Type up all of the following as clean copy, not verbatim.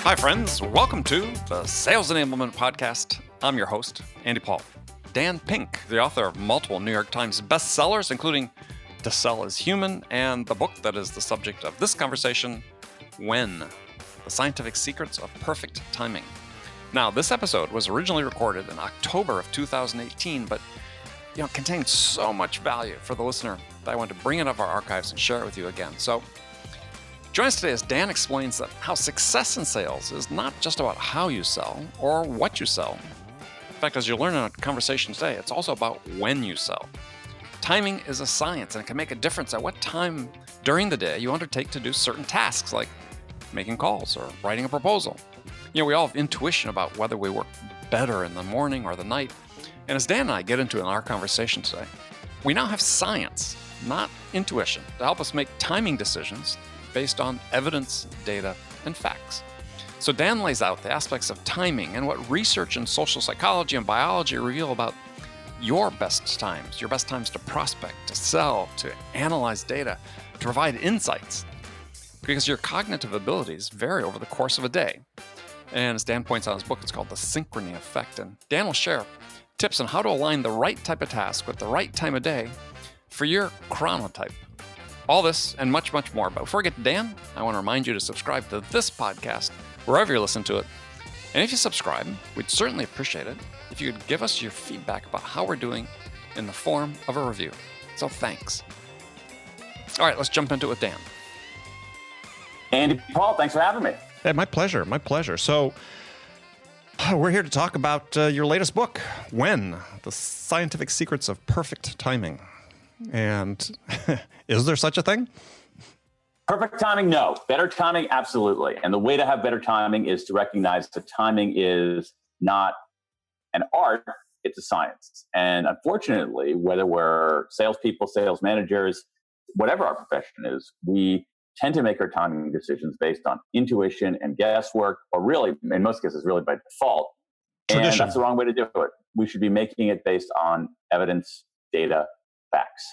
Hi, friends. Welcome to the Sales Enablement Podcast. I'm your host, Andy Paul. Dan Pink, the author of multiple New York Times bestsellers, including To Sell is Human and the book that is the subject of this conversation, When? The Scientific Secrets of Perfect Timing. Now, this episode was originally recorded in October of 2018, but it contained so much value for the listener that I wanted to bring it up our archives and share it with you again. So join us today as Dan explains that how success in sales is not just about how you sell or what you sell. In fact, as you'll learn in a conversation today, it's also about when you sell. Timing is a science, and it can make a difference at what time during the day you undertake to do certain tasks, like making calls or writing a proposal. We all have intuition about whether we work better in the morning or the night. And as Dan and I get into in our conversation today, we now have science, not intuition, to help us make timing decisions based on evidence, data, and facts. So Dan lays out the aspects of timing and what research in social psychology and biology reveal about your best times to prospect, to sell, to analyze data, to provide insights. Because your cognitive abilities vary over the course of a day. And as Dan points out in his book, it's called the synchrony effect. And Dan will share tips on how to align the right type of task with the right time of day for your chronotype. All this and much, much more. But before I get to Dan, I want to remind you to subscribe to this podcast wherever you listen to it. And if you subscribe, we'd certainly appreciate it if you could give us your feedback about how we're doing in the form of a review. So thanks. All right, let's jump into it with Dan. Andy Paul, thanks for having me. Hey, my pleasure. My pleasure. So we're here to talk about your latest book, When? The Scientific Secrets of Perfect Timing. And is there such a thing? Perfect timing, no. Better timing, absolutely. And the way to have better timing is to recognize that timing is not an art, it's a science. And unfortunately, whether we're salespeople, sales managers, whatever our profession is, we tend to make our timing decisions based on intuition and guesswork, or really, in most cases, really by default. Tradition. And that's the wrong way to do it. We should be making it based on evidence, data, facts.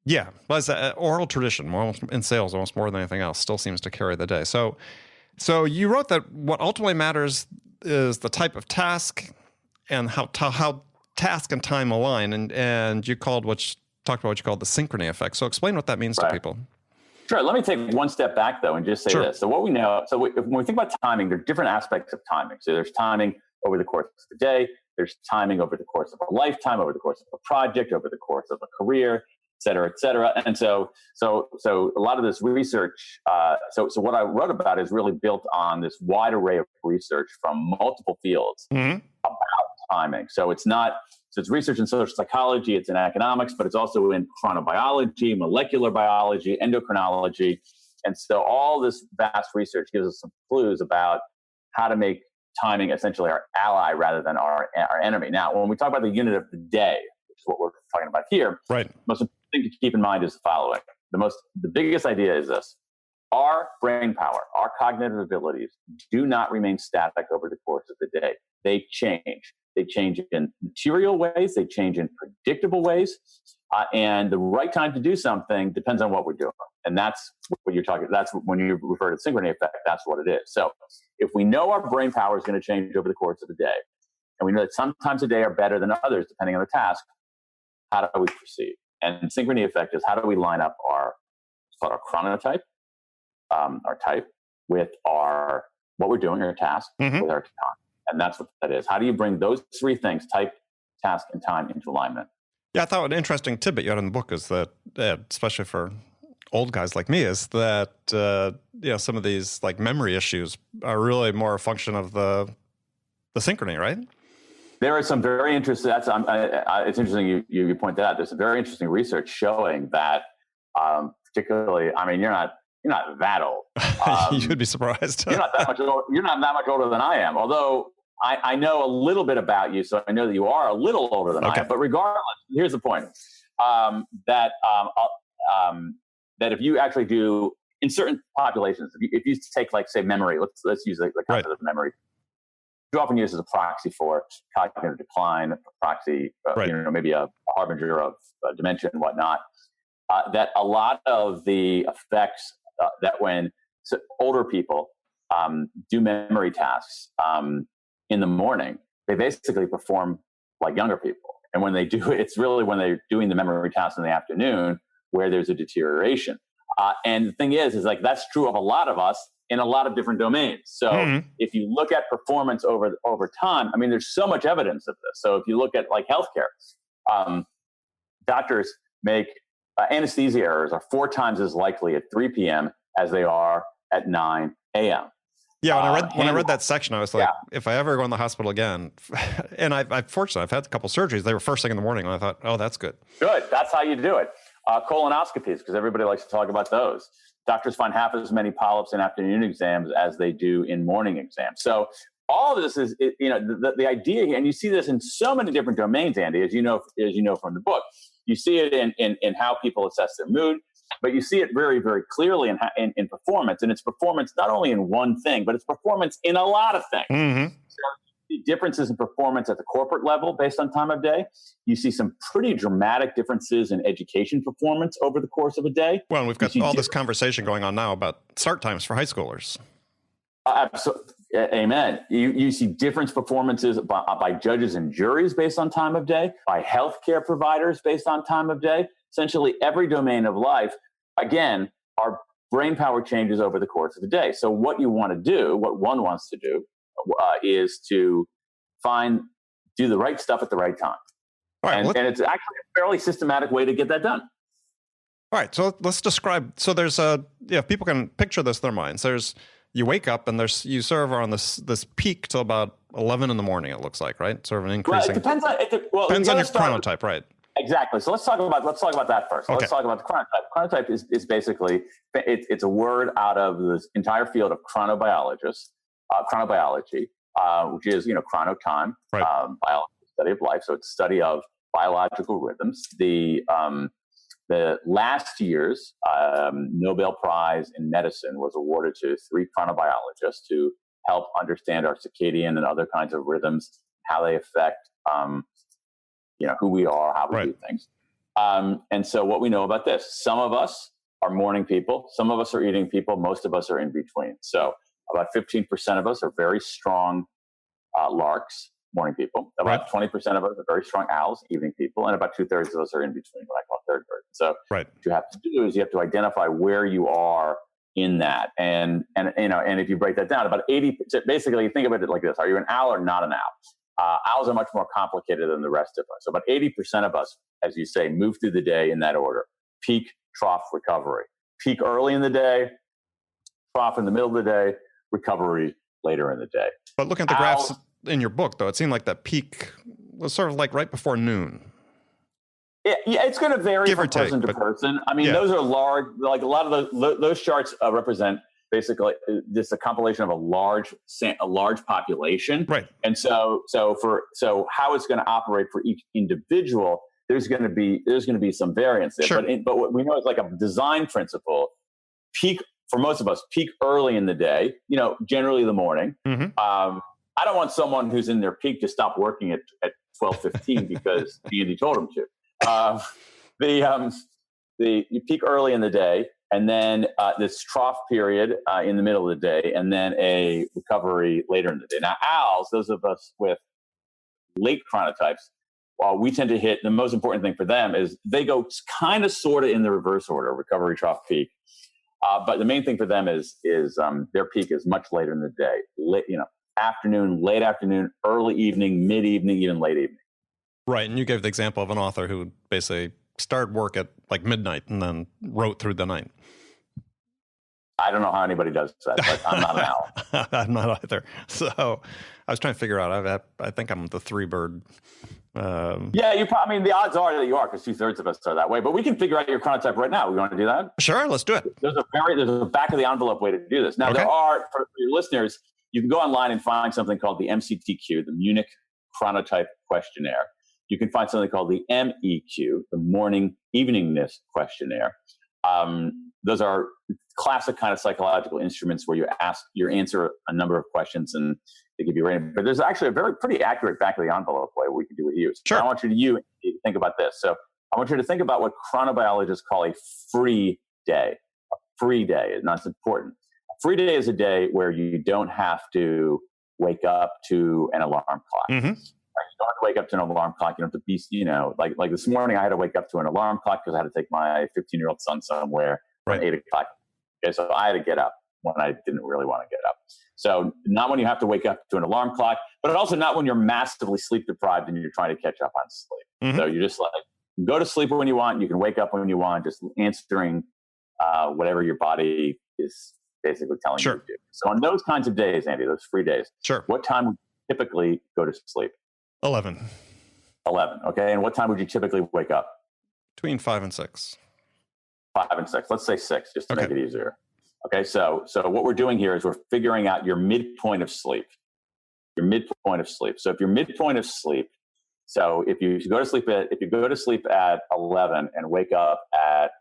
Yeah, well, it's oral tradition in sales, almost more than anything else, still seems to carry the day. So you wrote that what ultimately matters is the type of task and how task and time align, and you talked about what you called the synchrony effect. So explain what that means to people. Sure. Let me take one step back, though, and just say this. So what we know, when we think about timing, there are different aspects of timing. So there's timing over the course of the day. There's timing over the course of a lifetime, over the course of a project, over the course of a career, et cetera, et cetera. And so a lot of this research, so what I wrote about is really built on this wide array of research from multiple fields about timing. So it's research in social psychology, it's in economics, but it's also in chronobiology, molecular biology, endocrinology. And so all this vast research gives us some clues about how to make timing essentially our ally rather than our enemy. Now, when we talk about the unit of the day, which is what we're talking about here, right, the most important thing to keep in mind is the following. The biggest idea is this. Our brain power, our cognitive abilities do not remain static over the course of the day. They change. They change in material ways. They change in predictable ways. And the right time to do something depends on what we're doing. And that's what you're talking. That's when you refer to the synchrony effect. That's what it is. So if we know our brain power is going to change over the course of the day, and we know that sometimes a day are better than others depending on the task, how do we proceed? And synchrony effect is how do we line up our chronotype, our type, with what we're doing, our task, with our time. And that's what that is. How do you bring those three things, type, task, and time, into alignment? Yeah, I thought an interesting tidbit you had in the book is that, especially for old guys like me, is that some of these like memory issues are really more a function of the synchrony, right? There are some very interesting. It's interesting you point that out. There's some very interesting research showing that, particularly, I mean, you're not that old. You'd be surprised. You're not that much older than I am. Although I know a little bit about you, so I know that you are a little older than I am. But regardless, here's the point: that if you actually do in certain populations, if you take, like, say, memory, let's use the concept of memory. It's often used as a proxy for cognitive decline, a proxy, maybe a harbinger of dementia and whatnot. That a lot of the effects that when older people do memory tasks in the morning, they basically perform like younger people. And when they do it, it's really when they're doing the memory tasks in the afternoon where there's a deterioration. And the thing is like that's true of a lot of us in a lot of different domains. So if you look at performance over time, I mean, there's so much evidence of this. So if you look at like healthcare, doctors make anesthesia errors are 4 times as likely at 3 p.m. as they are at 9 a.m. Yeah, when I read that section, I was like, if I ever go in the hospital again, and I've fortunately, I've had a couple surgeries. They were first thing in the morning, and I thought, oh, that's good. Good. That's how you do it. Colonoscopies, because everybody likes to talk about those. Doctors find half as many polyps in afternoon exams as they do in morning exams. So all of this is, the idea here, and you see this in so many different domains, Andy, as you know from the book. You see it in how people assess their mood, but you see it very, very clearly in performance. And it's performance not only in one thing, but it's performance in a lot of things. So you see differences in performance at the corporate level based on time of day. You see some pretty dramatic differences in education performance over the course of a day. Well, and we've got all this conversation going on now about start times for high schoolers. Absolutely. Amen. You see different performances by judges and juries based on time of day, by healthcare providers based on time of day. Essentially, every domain of life, again, our brain power changes over the course of the day. So what you want to do, what one wants to do, is to do the right stuff at the right time. All right, and it's actually a fairly systematic way to get that done. All right, so let's describe. So there's people can picture this in their minds. You wake up and you sort of are on this peak till about 11 in the morning. It looks like, right? Sort of an increasing. Well, it depends on your chronotype, right? Exactly. So let's talk about that first. Okay. Let's talk about the chronotype. Chronotype is basically it's a word out of this entire field of chronobiology, which is chrono time, right. Biology, study of life. So it's study of biological rhythms. The last year's Nobel Prize in Medicine was awarded to 3 chronobiologists to help understand our circadian and other kinds of rhythms, how they affect who we are, how we do things. And so what we know about this, some of us are morning people, some of us are evening people, most of us are in between. So about 15% of us are very strong larks, morning people. About 20% of us are very strong owls, evening people, and about 2/3 of us are in between, what I call third person. So what you have to do is you have to identify where you are in that. And if you break that down, about 80%, basically think of it like this. Are you an owl or not an owl? Owls are much more complicated than the rest of us. So about 80% of us, as you say, move through the day in that order. Peak, trough, recovery. Peak early in the day, trough in the middle of the day, recovery later in the day. But looking at the graphs in your book, though, it seemed like that peak was sort of like right before noon. Yeah, it's going to vary from person to person. I mean, those are large, like a lot of those charts represent basically this a compilation of a large population. Right. And so how it's going to operate for each individual, there's going to be some variance there. Sure. But what we know is like a design principle, peak for most of us, peak early in the day, generally the morning. Mm-hmm. I don't want someone who's in their peak to stop working at 12:15 because Andy told them to. You peak early in the day, and then this trough period in the middle of the day, and then a recovery later in the day. Now, owls, those of us with late chronotypes, while we tend to hit, the most important thing for them is they go kind of sort of in the reverse order, recovery, trough, peak. But the main thing for them is their peak is much later in the day, afternoon, late afternoon, early evening, mid-evening, even late evening. Right, and you gave the example of an author who basically started work at like midnight and then wrote through the night. I don't know how anybody does that, but I'm not an owl. I'm not either. So I was trying to figure out. I think I'm the 3-bird. The odds are that you are, because 2/3 of us are that way. But we can figure out your chronotype right now. We want to do that? Sure, let's do it. There's a back of the envelope way to do this. Now, There are, for your listeners, you can go online and find something called the MCTQ, the Munich Chronotype Questionnaire. You can find something called the MEQ, the Morning Eveningness Questionnaire. Those are classic kind of psychological instruments where you answer a number of questions and they give you a rating. But there's actually a pretty accurate back of the envelope way we can do with you. So sure. I want you to think about this. So I want you to think about what chronobiologists call a free day. A free day, and that's important. A free day is a day where you don't have to wake up to an alarm clock. Mm-hmm. You don't have to wake up to an alarm clock. You don't have to be, like this morning, I had to wake up to an alarm clock because I had to take my 15-year-old son somewhere right. at 8 o'clock. Okay, so I had to get up when I didn't really want to get up. So not when you have to wake up to an alarm clock, but also not when you're massively sleep deprived and you're trying to catch up on sleep. Mm-hmm. So you just like go to sleep when you want. You can wake up when you want, just answering whatever your body is basically telling you to do. So on those kinds of days, Andy, those free days, what time would you typically go to sleep? 11. 11. Okay. And what time would you typically wake up? Between 5 and 6. 5 and 6. Let's say 6, just to make it easier. Okay. So what we're doing here is we're figuring out your midpoint of sleep. Your midpoint of sleep. So if your midpoint of sleep, so if you go to sleep at 11 and wake up at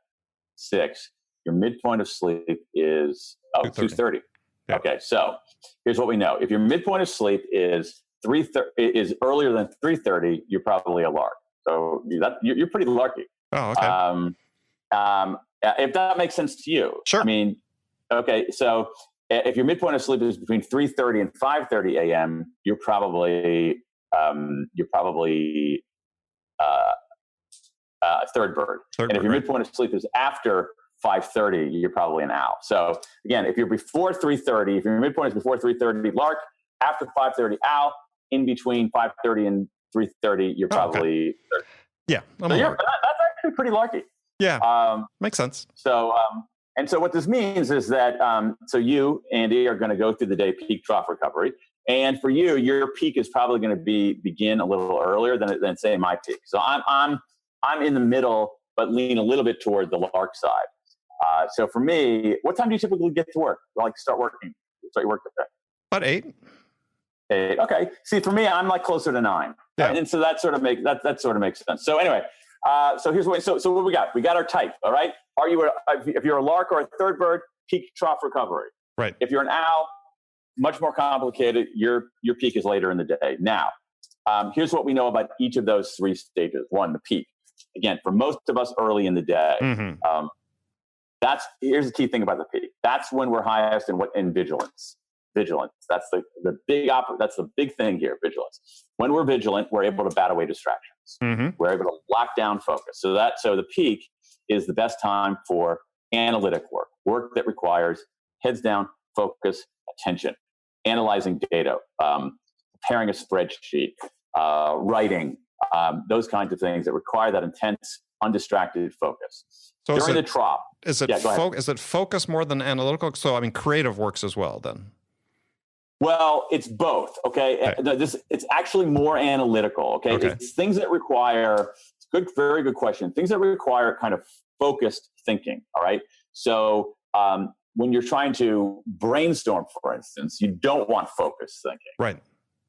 6, your midpoint of sleep is 2:30. Yeah. Okay. So here's what we know. If your midpoint of sleep is earlier than 3:30, you're probably a lark. So you're pretty larky. Oh, okay. If that makes sense to you. Sure. I mean, okay. So if your midpoint of sleep is between 3:30 and 5:30 a.m., you're probably third bird. And if your midpoint of sleep is after 5:30, you're probably an owl. So again, if you're before 3:30, if your midpoint is before 3:30, lark. After 5:30, owl. In between 5:30 and 3:30, you're probably third. Yeah, that's actually pretty lucky. Yeah, makes sense. So what this means is that so you, Andy, are going to go through the day peak trough recovery, and for you, your peak is probably going to begin a little earlier than say my peak. So I'm in the middle, but lean a little bit toward the lark side. So for me, what time do you typically get to work? Start working. Start your work day. About 8. 8. Okay. See, for me, I'm like closer to 9. Yeah. And so that sort of makes sense. So anyway, so here's what we got. We got our type. All right. If you're a lark or a third bird, peak trough recovery. Right. If you're an owl, much more complicated. Your peak is later in the day. Now, here's what we know about each of those 3 stages. 1, the peak. Again, for most of us early in the day, mm-hmm. Here's the key thing about the peak. That's when we're highest in vigilance. Vigilance. That's the big thing here. Vigilance. When we're vigilant, we're able to bat away distractions. Mm-hmm. We're able to lock down focus. So the peak is the best time for analytic work that requires heads down, focus, attention, analyzing data, preparing a spreadsheet, writing, those kinds of things that require that intense, undistracted focus. So during the trough, is it focus more than analytical? So creative works as well then. Well, it's both. Okay. It's actually more analytical. Okay. It's things that require very good question. Things that require kind of focused thinking. All right. So when you're trying to brainstorm, for instance, you don't want focused thinking. Right.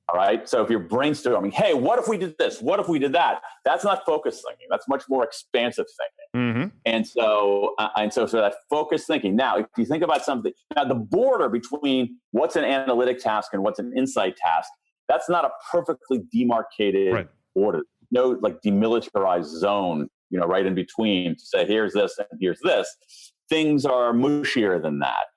All right. So if you're brainstorming, hey, what if we did this? What if we did that? That's not focused thinking. That's much more expansive thinking. Mm-hmm. And so that focused thinking. Now, if you think about something, the border between what's an analytic task and what's an insight task, that's not a perfectly demarcated border. No, demilitarized zone, right in between to say, here's this and here's this. Things are mushier than that.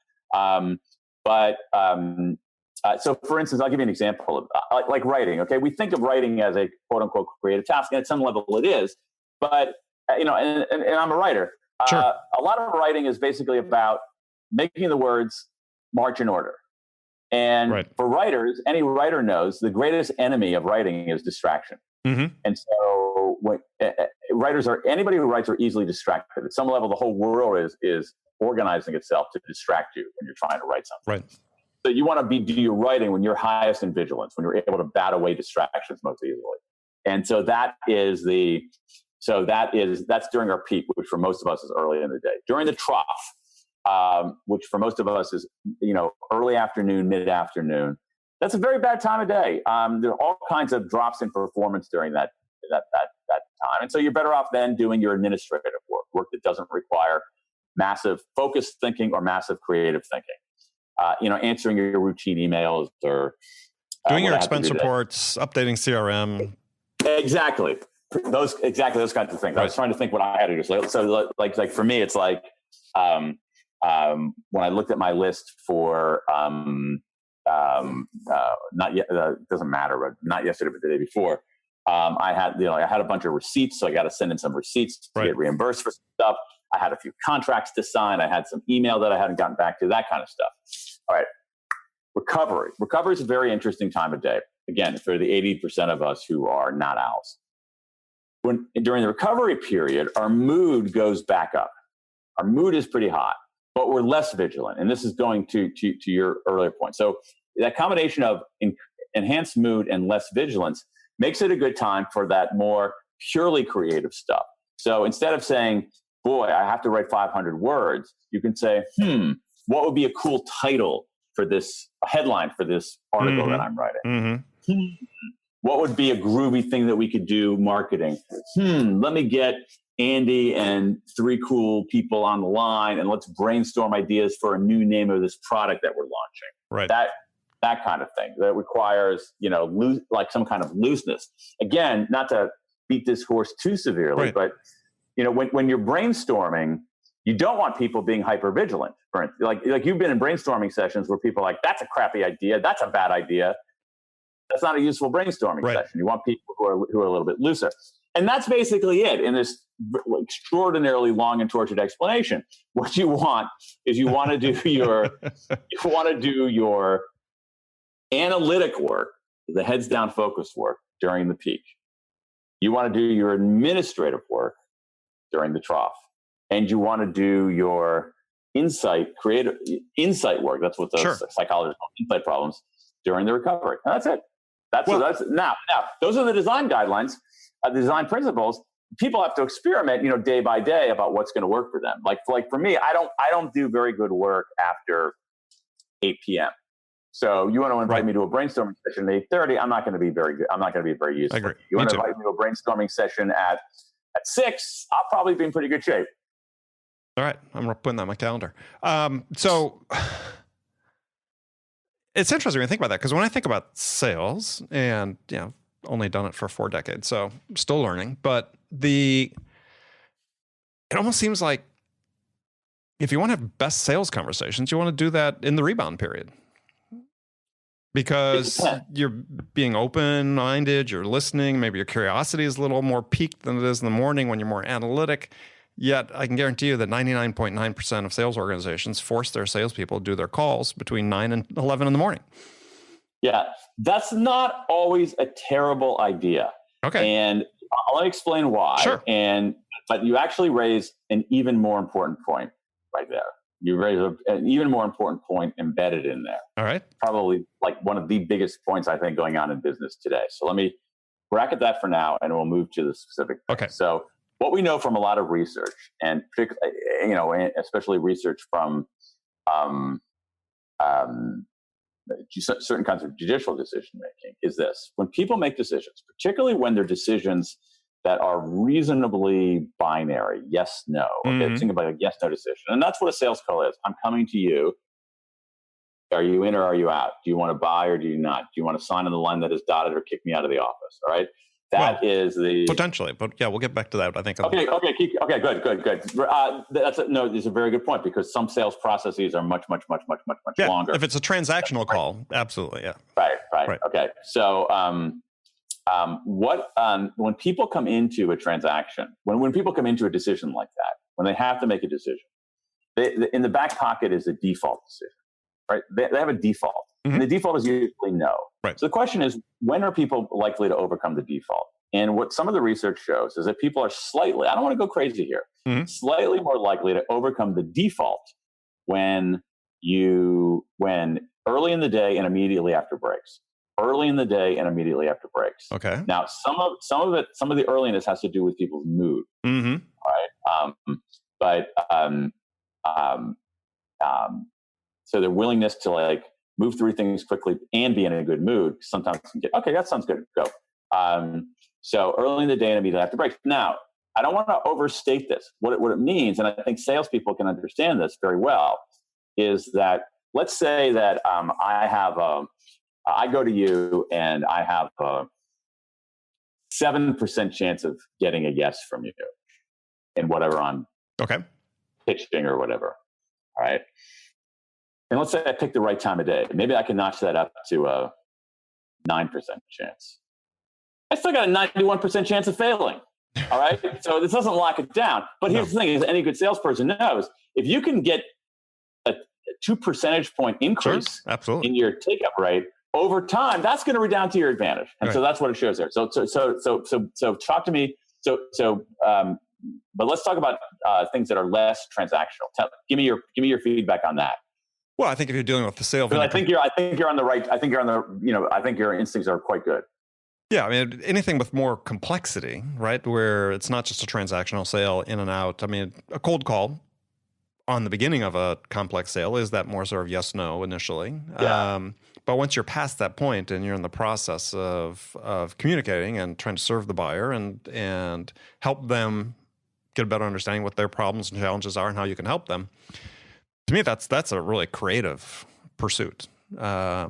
So, for instance, I'll give you an example of like writing. Okay, we think of writing as a quote unquote creative task, and at some level it is. But and I'm a writer. Sure. A lot of writing is basically about making the words march in order. And for writers, any writer knows the greatest enemy of writing is distraction. Mm-hmm. And so, anybody who writes are easily distracted. At some level, the whole world is organizing itself to distract you when you're trying to write something. Right. So you want to do your writing when you're highest in vigilance, when you're able to bat away distractions most easily. And so that's during our peak, which for most of us is early in the day. During the trough, which for most of us is, early afternoon, mid-afternoon, that's a very bad time of day. There are all kinds of drops in performance during that time. And so you're better off then doing your administrative work that doesn't require massive focused thinking or massive creative thinking. Answering your routine emails or doing your expense reports, updating CRM. Exactly those kinds of things. I was trying to think what I had to do. So like for me, it's like when I looked at my list for not yet, it doesn't matter, but not yesterday, but the day before, I had a bunch of receipts, so I got to send in some receipts to get reimbursed for stuff. I had a few contracts to sign. I had some email that I hadn't gotten back to, that kind of stuff. All right. Recovery. Recovery is a very interesting time of day. Again, for the 80% of us who are not owls. During the recovery period, our mood goes back up. Our mood is pretty hot, but we're less vigilant. And this is going to your earlier point. So that combination of enhanced mood and less vigilance makes it a good time for that more purely creative stuff. So instead of saying, boy, I have to write 500 words, you can say, what would be a cool title for this, a headline for this article that I'm writing? What would be a groovy thing that we could do marketing? Let me get Andy and 3 cool people on the line, and let's brainstorm ideas for a new name of this product that we're launching. Right. That kind of thing that requires, like some kind of looseness. Again, not to beat this horse too severely, but when you're brainstorming, you don't want people being hyper vigilant. Like you've been in brainstorming sessions where people are like, that's a crappy idea, that's a bad idea. That's not a useful brainstorming session. You want people who are a little bit looser. And that's basically it in this extraordinarily long and tortured explanation. What you want is you want to do your analytic work, the heads down focus work during the peak. You want to do your administrative work during the trough. And you want to do your creative insight work. That's what the psychologists call insight problems during the recovery. And that's it. Now, those are the design guidelines, the design principles. People have to experiment, day by day about what's going to work for them. Like for me, I don't do very good work after 8 p.m. So you want to invite me to a brainstorming session at 8:30, I'm not going to be very good. I'm not going to be very useful. I agree. You want to invite me to a brainstorming session at 6, I'll probably be in pretty good shape. All right. I'm putting that on my calendar. So it's interesting when you think about that, because when I think about sales, and only done it for 4 decades, so I'm still learning, but it almost seems like if you want to have best sales conversations, you want to do that in the rebound period, because you're being open-minded, you're listening, maybe your curiosity is a little more piqued than it is in the morning when you're more analytic. Yet I can guarantee you that 99.9% of sales organizations force their salespeople to do their calls between 9 and 11 in the morning. Yeah, that's not always a terrible idea. Okay. And I'll explain why. Sure. But you actually raise an even more important point right there. You raise an even more important point embedded in there. All right. Probably like one of the biggest points I think going on in business today. So let me bracket that for now, and we'll move to the specific thing. Okay. So what we know from a lot of research, and especially research from certain kinds of judicial decision making, is this: when people make decisions, particularly when they're decisions that are reasonably binary, yes, no. Okay, think about a yes, no decision, and that's what a sales call is. I'm coming to you. Are you in or are you out? Do you want to buy or do you not? Do you want to sign on the line that is dotted or kick me out of the office? All right. That is the potentially, but yeah, we'll get back to that. I think. Okay, good. It's a very good point, because some sales processes are much longer. If it's a transactional call, absolutely, yeah. Right. Okay, so when people come into a transaction, when people come into a decision like that, when they have to make a decision, in the back pocket is a default decision, right? They have a default. And the default is usually no. Right. So the question is, when are people likely to overcome the default? And what some of the research shows is that people are slightly, I don't want to go crazy here, slightly more likely to overcome the default when early in the day and immediately after breaks. Early in the day and immediately after breaks. Okay. Now, some of the earliness has to do with people's mood. Right. So their willingness to move through things quickly and be in a good mood sometimes can get, okay, that sounds good, go. So early in the day and immediately after breaks. Now, I don't want to overstate this. What it means, and I think salespeople can understand this very well, is that let's say that I go to you and I have a 7% chance of getting a yes from you in whatever I'm pitching or whatever. All right. And let's say I pick the right time of day. Maybe I can notch that up to a 9% chance. I still got a 91% chance of failing. All right. So this doesn't lock it down. But here's the thing, as any good salesperson knows, if you can get a 2 percentage point increase in your take-up rate over time, that's going to redound to your advantage. And so that's what it shows there. So talk to me. But let's talk about things that are less transactional. Give me your feedback on that. Well, I think if you're dealing with the sale, I think you're on the right. I think your instincts are quite good. Yeah, I mean, anything with more complexity, right? Where it's not just a transactional sale in and out. I mean, a cold call on the beginning of a complex sale is that more sort of yes, no initially. Yeah. But once you're past that point and you're in the process of communicating and trying to serve the buyer and help them get a better understanding what their problems and challenges are and how you can help them, to me, that's a really creative pursuit. Yeah.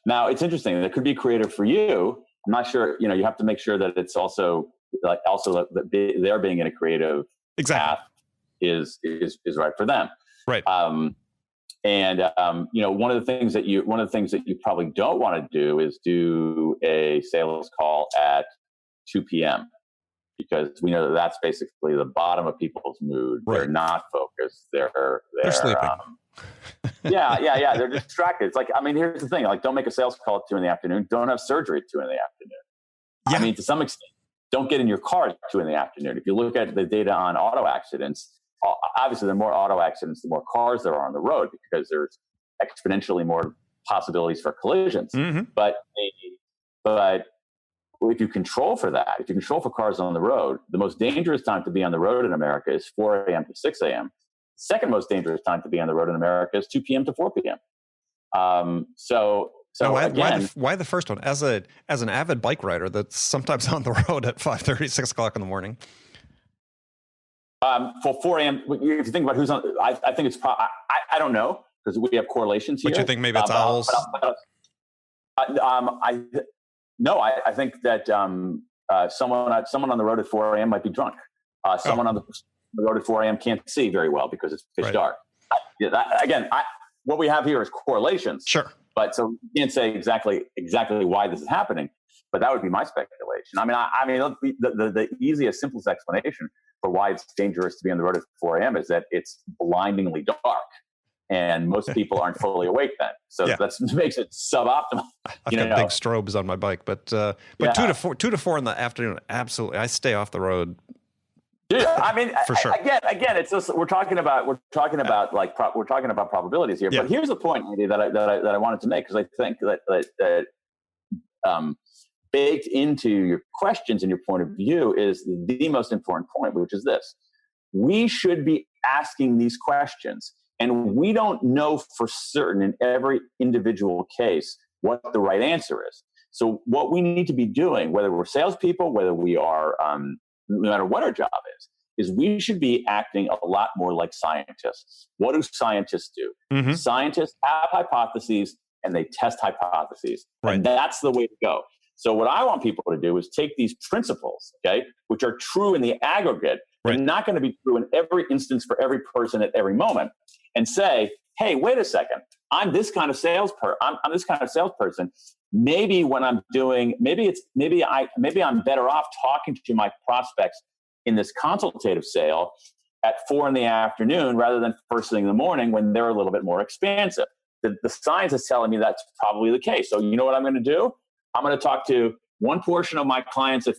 Now it's interesting. It could be creative for you. I'm not sure. You have to make sure that it's also that they're being in a creative path is right for them. Right. One of the things that you probably don't want to do is do a sales call at 2 p.m. because we know that that's basically the bottom of people's mood. Right. They're not focused. They're sleeping. Yeah. They're distracted. It's like, I mean, here's the thing. Like, don't make a sales call at 2 p.m. Don't have surgery at 2 p.m. Yeah. I mean, to some extent, don't get in your car at 2 p.m. If you look at the data on auto accidents, obviously, the more auto accidents, the more cars there are on the road because there's exponentially more possibilities for collisions. Mm-hmm. But if you control for that, if you control for cars on the road, the most dangerous time to be on the road in America is 4 a.m. to 6 a.m. Second most dangerous time to be on the road in America is 2 p.m. to 4 p.m. Why the first one? As an avid bike rider that's sometimes on the road at 5:30, 6 o'clock in the morning. For 4 a.m., if you think about who's on, I think it's I don't know because we have correlations here. But you think maybe it's owls? I think that someone on the road at 4 a.m. might be drunk. Someone on the road at 4 a.m. can't see very well because it's pitch dark. What we have here is correlations. Sure. But so you can't say exactly why this is happening. But that would be my speculation. I mean, the easiest, simplest explanation for why it's dangerous to be on the road at 4 a.m. is that it's blindingly dark, and most people aren't fully awake then. So that makes it suboptimal. I've got big strobes on my bike, but 2 to 4 in the afternoon, absolutely, I stay off the road. Dude, I mean, for sure. Again, it's just we're talking about probabilities here. Yeah. But here's the point, Andy, that I wanted to make because I think that baked into your questions and your point of view is the most important point, which is this: we should be asking these questions, and we don't know for certain in every individual case what the right answer is. So, what we need to be doing, whether we're salespeople, whether we are no matter what our job is we should be acting a lot more like scientists. What do scientists do? Mm-hmm. Scientists have hypotheses and they test hypotheses. Right. And that's the way to go. So what I want people to do is take these principles, okay, which are true in the aggregate, and not going to be true in every instance for every person at every moment, and say, hey, wait a second, I'm this kind of I'm this kind of salesperson. Maybe when I'm doing, maybe I'm better off talking to my prospects in this consultative sale at 4 p.m. rather than first thing in the morning when they're a little bit more expansive. The science is telling me that's probably the case. So you know what I'm going to do? I'm going to talk to one portion of my clients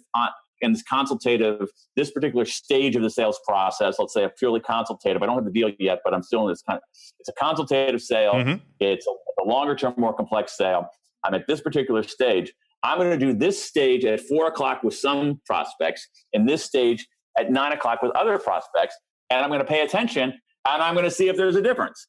in this consultative, this particular stage of the sales process. Let's say a purely consultative. I don't have the deal yet, but I'm still in this it's a consultative sale. Mm-hmm. It's a longer term, more complex sale. I'm at this particular stage. I'm going to do this stage at 4 o'clock with some prospects and this stage at 9 o'clock with other prospects. And I'm going to pay attention and I'm going to see if there's a difference.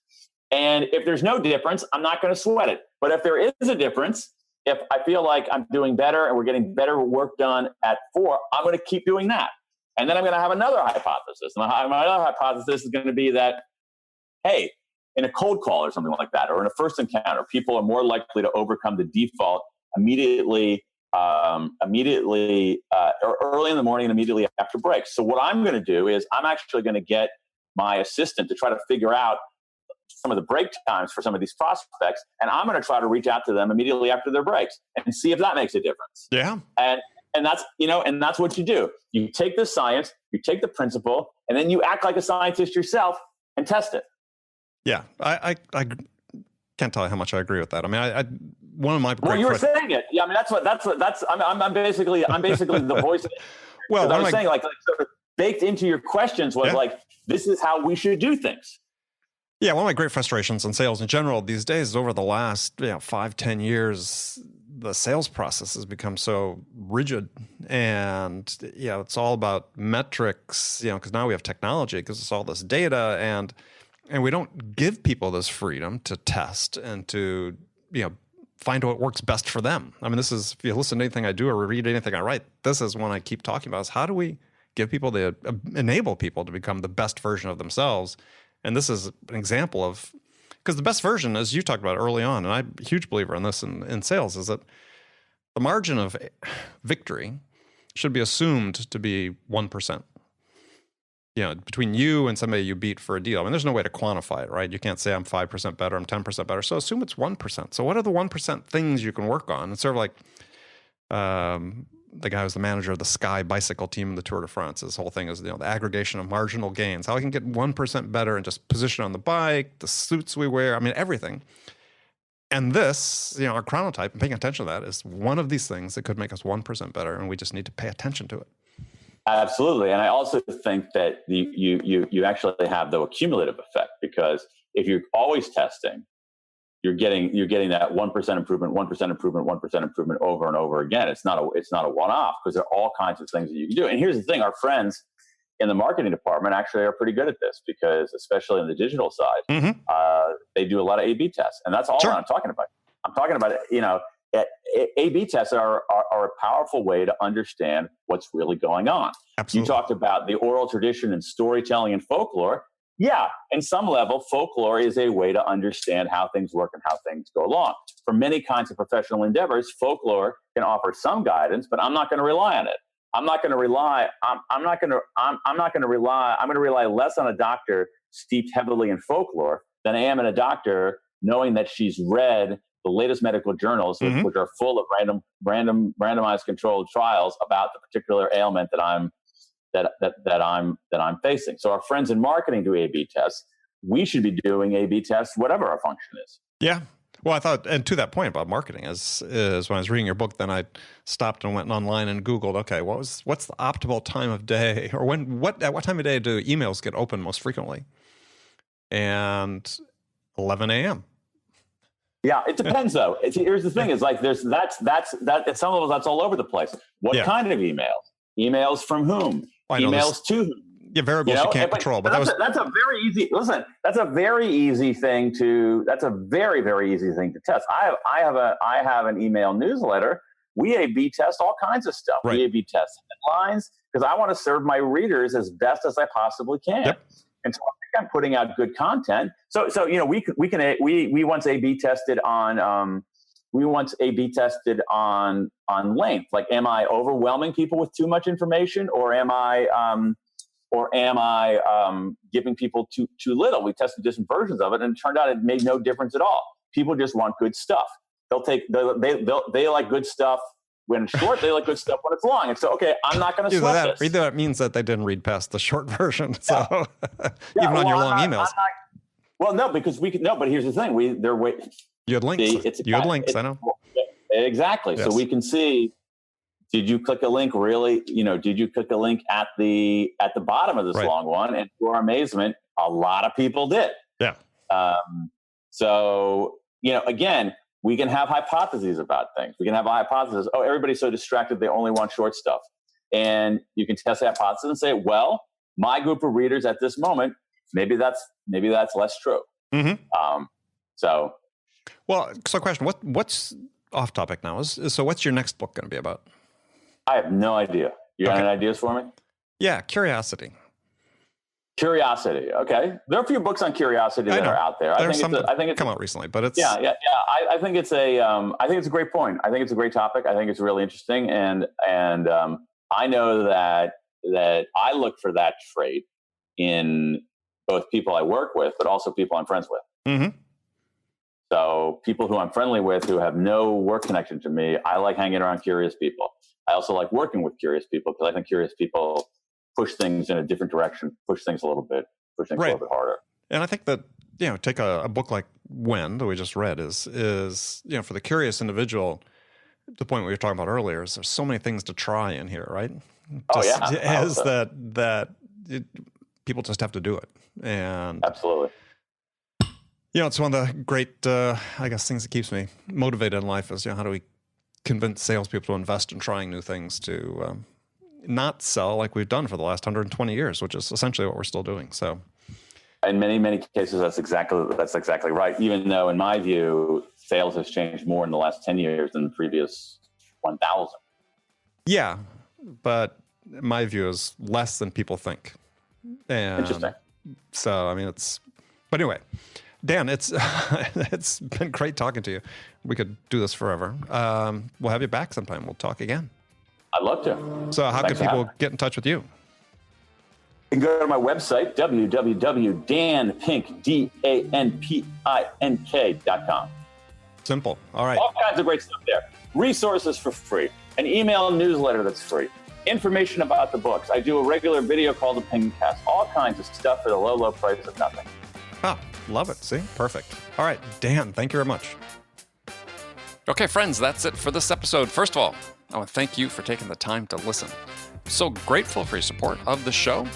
And if there's no difference, I'm not going to sweat it. But if there is a difference, if I feel like I'm doing better and we're getting better work done at 4, I'm going to keep doing that. And then I'm going to have another hypothesis. And my other hypothesis is going to be that, hey, in a cold call or something like that, or in a first encounter, people are more likely to overcome the default immediately or early in the morning and immediately after breaks. So what I'm going to do is I'm actually going to get my assistant to try to figure out some of the break times for some of these prospects, and I'm going to try to reach out to them immediately after their breaks and see if that makes a difference. Yeah. And that's, and that's what you do. You take the science, you take the principle, and then you act like a scientist yourself and test it. Yeah. I can't tell you how much I agree with that. I mean, one of my you were saying it. Yeah. I mean, I'm basically the voice of it. Well, I was saying like sort of baked into your questions was like, this is how we should do things. Yeah, one of my great frustrations in sales in general these days is over the last 5-10 years, the sales process has become so rigid, and it's all about metrics. Because now we have technology, because it's all this data, and we don't give people this freedom to test and to find what works best for them. I mean, this is, if you listen to anything I do or read anything I write, this is one I keep talking about: is how do we give people enable people to become the best version of themselves. And this is an example of, because the best version, as you talked about early on, and I'm a huge believer in this in sales, is that the margin of victory should be assumed to be 1%. Between you and somebody you beat for a deal. I mean, there's no way to quantify it, right? You can't say I'm 5% better, I'm 10% better. So assume it's 1%. So what are the 1% things you can work on? It's sort of like the guy who's the manager of the Sky bicycle team in the Tour de France. His whole thing is, the aggregation of marginal gains. How I can get 1% better and just position on the bike, the suits we wear, I mean, everything. And this, our chronotype, and paying attention to that, is one of these things that could make us 1% better, and we just need to pay attention to it. Absolutely. And I also think that you actually have the accumulative effect, because if you're always testing, you're getting that 1% improvement, 1% improvement, 1% improvement over and over again. It's not a one-off, because there are all kinds of things that you can do. And here's the thing: our friends in the marketing department actually are pretty good at this, because especially on the digital side, they do a lot of A/B tests, and that's all I'm talking about. I'm talking about A/B tests are a powerful way to understand what's really going on. Absolutely. You talked about the oral tradition and storytelling and folklore. Yeah, in some level, folklore is a way to understand how things work and how things go along. For many kinds of professional endeavors, folklore can offer some guidance, but I'm not going to rely on it. I'm going to rely less on a doctor steeped heavily in folklore than I am in a doctor knowing that she's read the latest medical journals, which are full of randomized controlled trials about the particular ailment that I'm facing. So our friends in marketing do A/B tests. We should be doing A/B tests, whatever our function is. Yeah. Well, I thought, and to that point about marketing, is when I was reading your book, then I stopped and went online and Googled, okay, what's the optimal time of day, or at what time of day do emails get open most frequently? And 11 a.m. Yeah, it depends though. Here's the thing: is like that's at some levels that's all over the place. What kind of emails? Emails from whom? Emails to whom? Yeah, variables you can't control. But that's a very easy. Listen, that's a very easy thing to. That's a very, very easy thing to test. I have an email newsletter. We A/B test all kinds of stuff. Right. We A/B test headlines, because I want to serve my readers as best as I possibly can. Yep. And so I think I'm putting out good content. So we once A/B tested on. We once A/B tested on length. Like, am I overwhelming people with too much information, or am I giving people too little? We tested different versions of it, and it turned out it made no difference at all. People just want good stuff. They like good stuff when it's short. They like good stuff when it's long. And so, okay, I'm not going to sweat this. That means that they didn't read past the short version. So even on your long emails. Well, no, because but here's the thing: you had links. You had links. I know. Exactly. Yes. So we can see. Did you click a link? Really? Did you click a link at the bottom of this long one? And to our amazement, a lot of people did. Yeah. So again, we can have hypotheses about things. We can have a hypothesis. Oh, everybody's so distracted; they only want short stuff. And you can test the hypothesis and say, well, my group of readers at this moment, maybe that's less true. Mm-hmm. So question: What's off topic now? So what's your next book going to be about? I have no idea. You got any ideas for me? Yeah, curiosity. Curiosity. Okay, there are a few books on curiosity that are out there. I think it's come out recently, but it's I think it's a great point. I think it's a great topic. I think it's really interesting, and I know that I look for that trait in both people I work with, but also people I'm friends with. Mm-hmm. So people who I'm friendly with who have no work connection to me, I like hanging around curious people. I also like working with curious people because I think curious people push things in a different direction, push things a little bit harder. And I think that, take a book like When that we just read is for the curious individual, the point we were talking about earlier is there's so many things to try in here, right? People just have to do it. And absolutely. It's one of the great, things that keeps me motivated in life is, how do we convince salespeople to invest in trying new things to not sell like we've done for the last 120 years, which is essentially what we're still doing. So, in many, many cases, that's exactly right. Even though, in my view, sales has changed more in the last 10 years than the previous 1,000. Yeah, but my view is less than people think. And interesting. So, but anyway, Dan, it's been great talking to you. We could do this forever. We'll have you back sometime. We'll talk again. I'd love to. So how can people get in touch with you? You can go to my website, www.danpink.com. Simple. All right. All kinds of great stuff there. Resources for free. An email newsletter that's free. Information about the books. I do a regular video called the Pinkcast. All kinds of stuff for the low, low price of nothing. Ah, love it. See? Perfect. All right, Dan, thank you very much. Okay, friends, that's it for this episode. First of all, I want to thank you for taking the time to listen. I'm so grateful for your support of the show.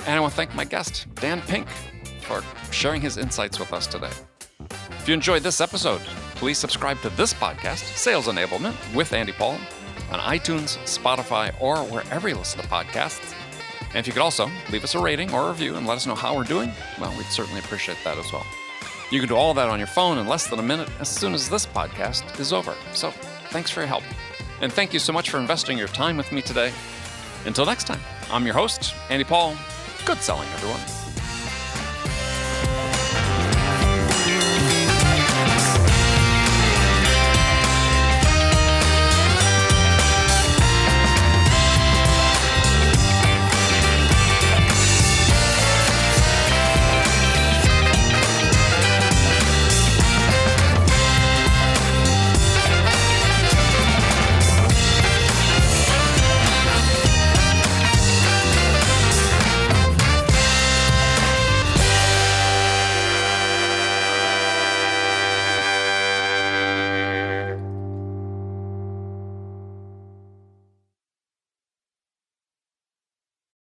And I want to thank my guest, Dan Pink, for sharing his insights with us today. If you enjoyed this episode, please subscribe to this podcast, Sales Enablement with Andy Paul, on iTunes, Spotify, or wherever you listen to podcasts. And if you could also leave us a rating or a review and let us know how we're doing, well, we'd certainly appreciate that as well. You can do all that on your phone in less than a minute as soon as this podcast is over. So thanks for your help. And thank you so much for investing your time with me today. Until next time, I'm your host, Andy Paul. Good selling, everyone.